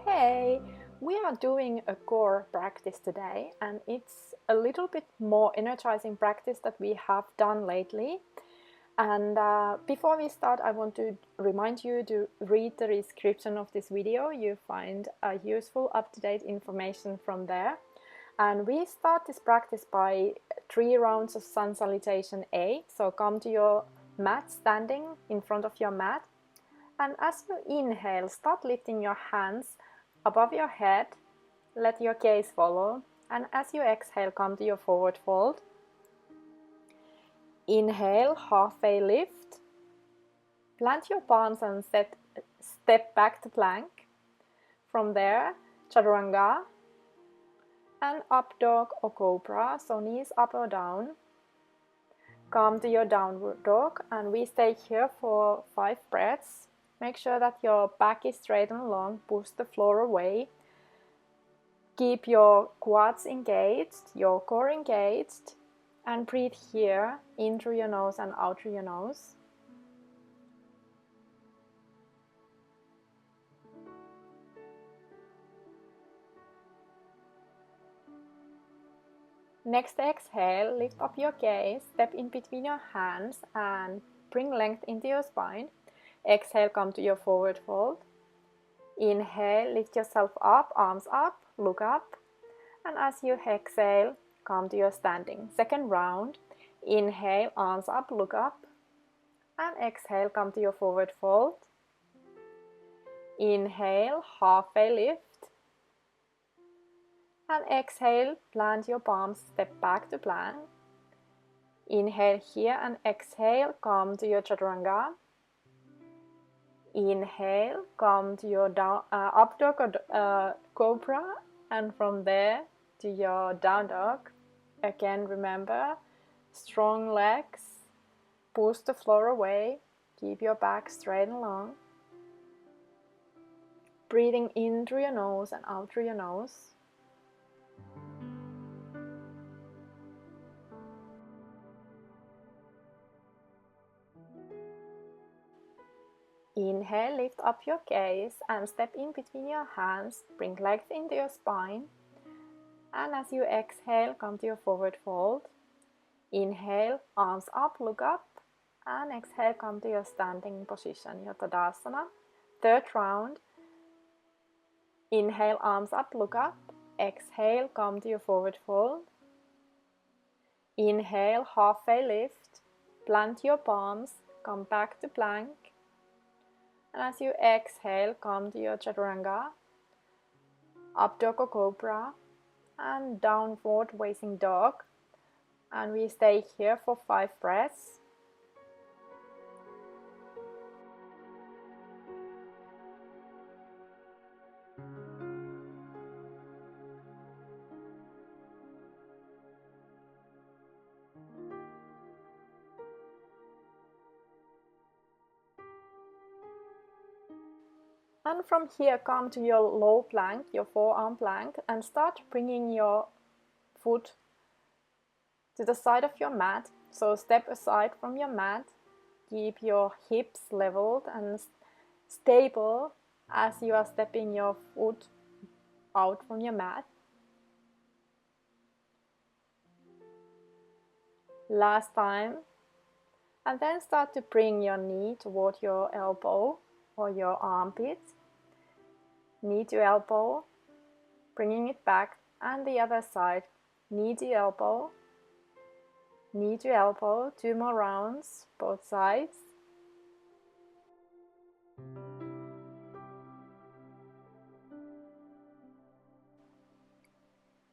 Hey, we are doing a core practice today, and it's a little bit more energizing practice that we have done lately. And before we start, I want to remind you to read the description of this video. You find useful, up-to-date information from there. And we start this practice by 3 rounds of sun salutation A. So come to your mat, standing in front of your mat. And as you inhale, start lifting your hands above your head. Let your gaze follow. And as you exhale, come to your forward fold. Inhale, halfway lift. Plant your palms and step back to plank. From there, chaturanga and up dog or cobra, so knees up or down. Come to your downward dog and we stay here for 5 breaths. Make sure that your back is straight and long, push the floor away. Keep your quads engaged, your core engaged. And breathe here, in through your nose and out through your nose. Next exhale, lift up your gaze, step in between your hands and bring length into your spine. Exhale, come to your forward fold. Inhale, lift yourself up, arms up, look up. And as you exhale, come to your standing. Second round. Inhale, arms up, look up. And exhale, come to your forward fold. Inhale, halfway lift. And exhale, plant your palms, step back to plank. Inhale here and exhale, come to your chaturanga. Inhale, come to your up dog or cobra, and from there to your down dog. Again, remember, strong legs, push the floor away, keep your back straight and long. Breathing in through your nose and out through your nose. Inhale, lift up your gaze and step in between your hands, bring legs into your spine. And as you exhale, come to your forward fold. Inhale, arms up, look up. And exhale, come to your standing position, your Tadasana. Third round. Inhale, arms up, look up. Exhale, come to your forward fold. Inhale, halfway lift. Plant your palms, come back to plank. And as you exhale, come to your chaturanga, up dog or cobra, and downward facing dog. And we stay here for 5 breaths. And from here, come to your low plank, your forearm plank, and start bringing your foot to the side of your mat. So step aside from your mat, keep your hips leveled and stable as you are stepping your foot out from your mat. Last time. And then start to bring your knee toward your elbow or your armpit. Knee to elbow, bringing it back, and the other side, knee to elbow, knee to elbow, 2 more rounds, both sides.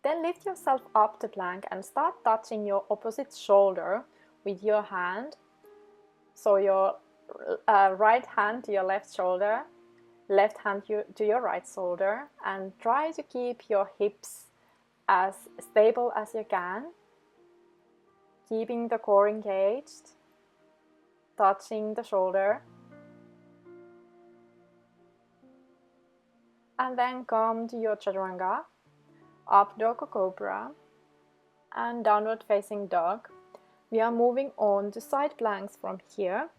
Then lift yourself up to plank and start touching your opposite shoulder with your hand. So your right hand to your left shoulder, left hand to your right shoulder, and try to keep your hips as stable as you can, keeping the core engaged, touching the shoulder. And then come to your chaturanga, up dog or cobra, and downward facing dog. We are moving on to side planks from here.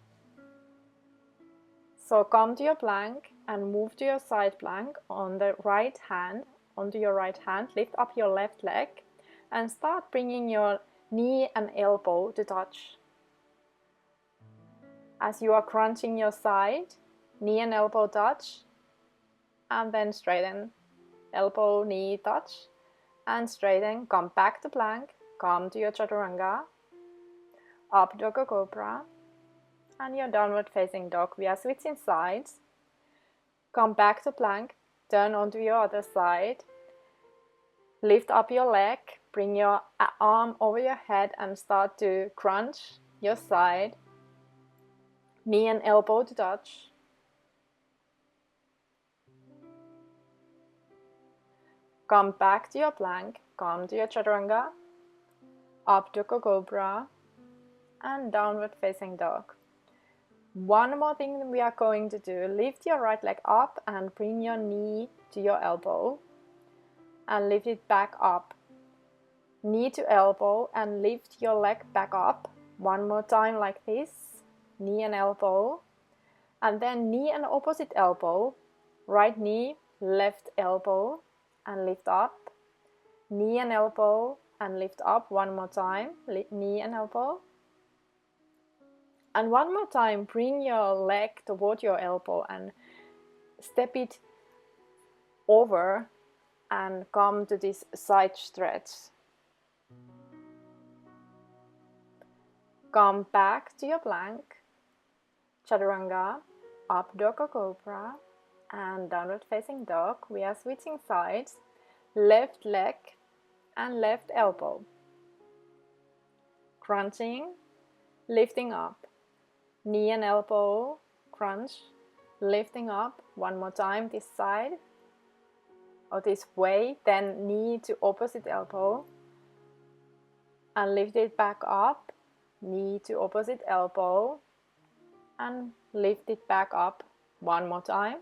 So come to your plank and move to your side plank on the right hand, onto your right hand, lift up your left leg and start bringing your knee and elbow to touch. As you are crunching your side, knee and elbow touch, and then straighten, elbow, knee touch, and straighten, come back to plank, come to your chaturanga, up dog or cobra, and your downward facing dog. We are switching sides, come back to plank, turn onto your other side, lift up your leg, bring your arm over your head and start to crunch your side, knee and elbow to touch. Come back to your plank, come to your chaturanga, up to cobra, and downward facing dog. One more thing we are going to do, lift your right leg up and bring your knee to your elbow and lift it back up. Knee to elbow and lift your leg back up. One more time like this, knee and elbow, and then knee and opposite elbow, right knee, left elbow, and lift up, knee and elbow, and lift up. One more time, knee and elbow. And one more time, bring your leg toward your elbow and step it over and come to this side stretch. Come back to your plank, chaturanga, up dog or cobra, and downward facing dog. We are switching sides, left leg and left elbow. Crunching, lifting up, knee and elbow, crunch, lifting up. One more time this side or this way, then knee to opposite elbow and lift it back up, knee to opposite elbow and lift it back up. One more time.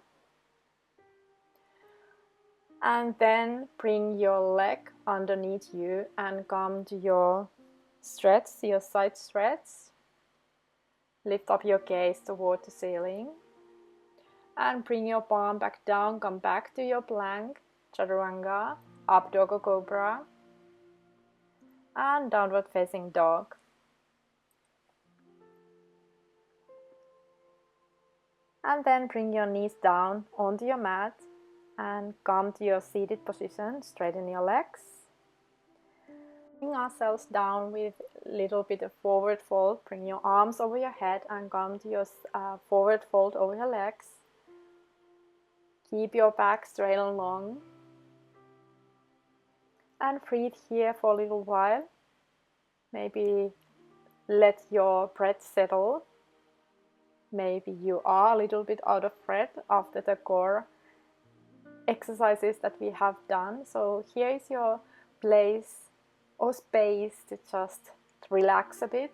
And then bring your leg underneath you and come to your stretch, your side stretch. Lift up your gaze toward the ceiling and bring your palm back down. Come back to your plank, chaturanga, up dog or cobra, and downward facing dog. And then bring your knees down onto your mat and come to your seated position. Straighten your legs. Bring ourselves down with a little bit of forward fold. Bring your arms over your head and come to your forward fold over your legs. Keep your back straight and long. And breathe here for a little while. Maybe let your breath settle. Maybe you are a little bit out of breath after the core exercises that we have done. So here is your place or space to just relax a bit.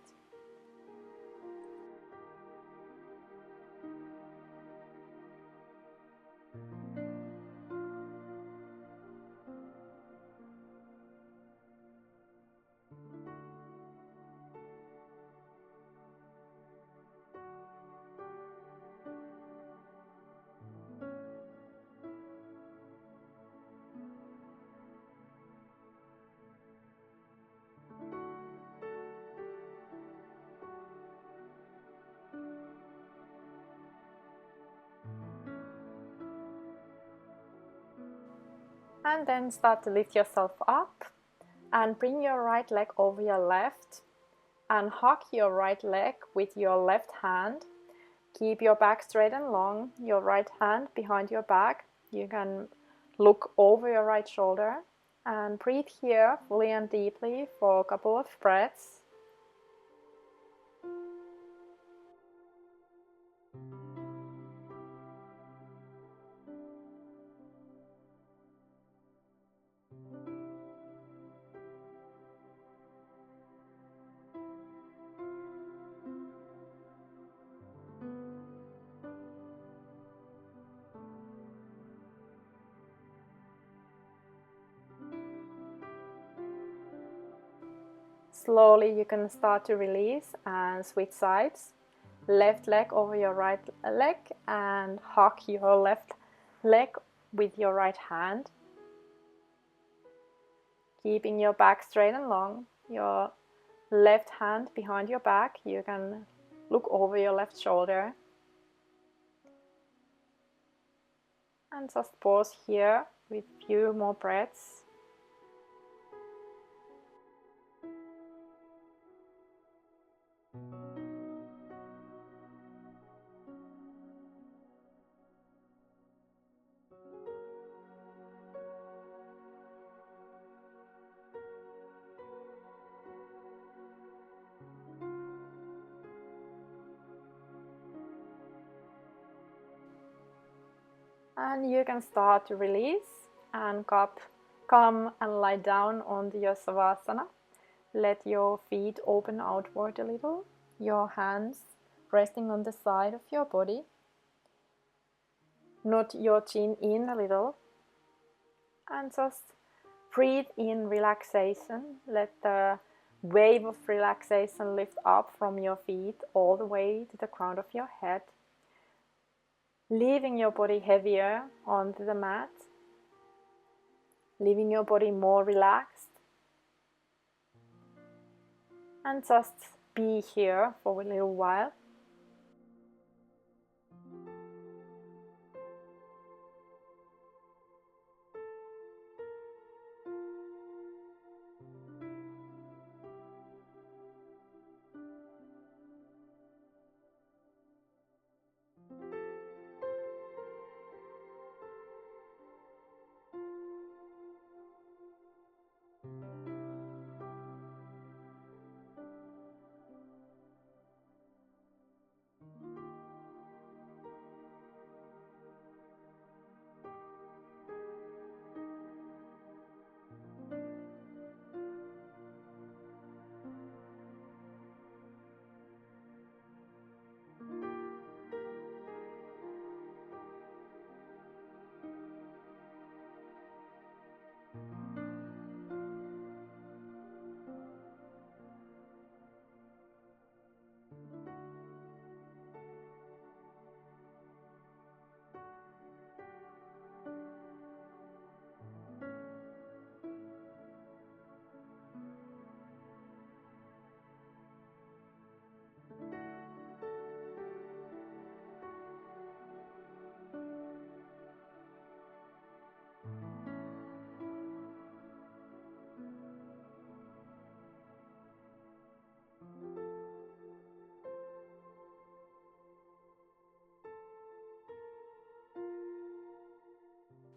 And then start to lift yourself up and bring your right leg over your left and hug your right leg with your left hand. Keep your back straight and long, your right hand behind your back. You can look over your right shoulder and breathe here fully and deeply for a couple of breaths. Slowly you can start to release and switch sides. Left leg over your right leg and hug your left leg with your right hand. Keeping your back straight and long. Your left hand behind your back. You can look over your left shoulder. And just pause here with a few more breaths. And you can start to release and come and lie down on your Savasana. Let your feet open outward a little, your hands resting on the side of your body. Nod your chin in a little and just breathe in relaxation. Let the wave of relaxation lift up from your feet all the way to the crown of your head, leaving your body heavier onto the mat, leaving your body more relaxed, and just be here for a little while.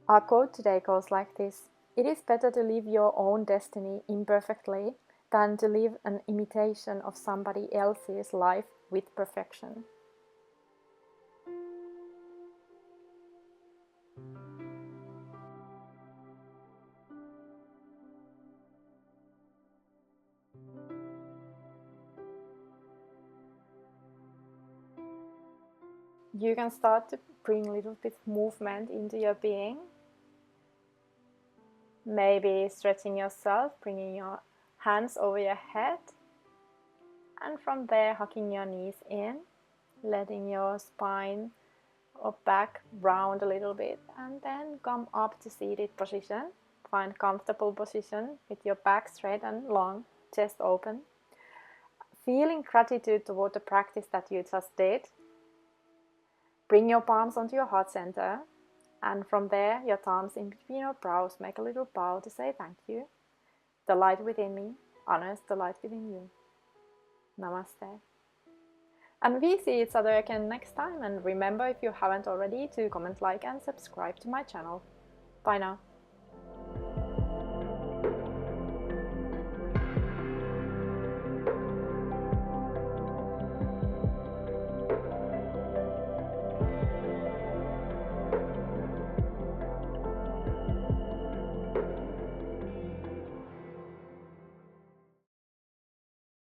Our quote today goes like this: "It is better to live your own destiny imperfectly than to live an imitation of somebody else's life with perfection." You can start to bring a little bit of movement into your being. Maybe stretching yourself, bringing your hands over your head, and from there hugging your knees in, letting your spine or back round a little bit, and then come up to seated position. Find comfortable position with your back straight and long, chest open. Feeling gratitude toward the practice that you just did. Bring your palms onto your heart center, and from there, your thumbs in between your brows, make a little bow to say thank you. The light within me honors the light within you. Namaste. And we see each other again next time. And remember, if you haven't already, to comment, like, and subscribe to my channel. Bye now.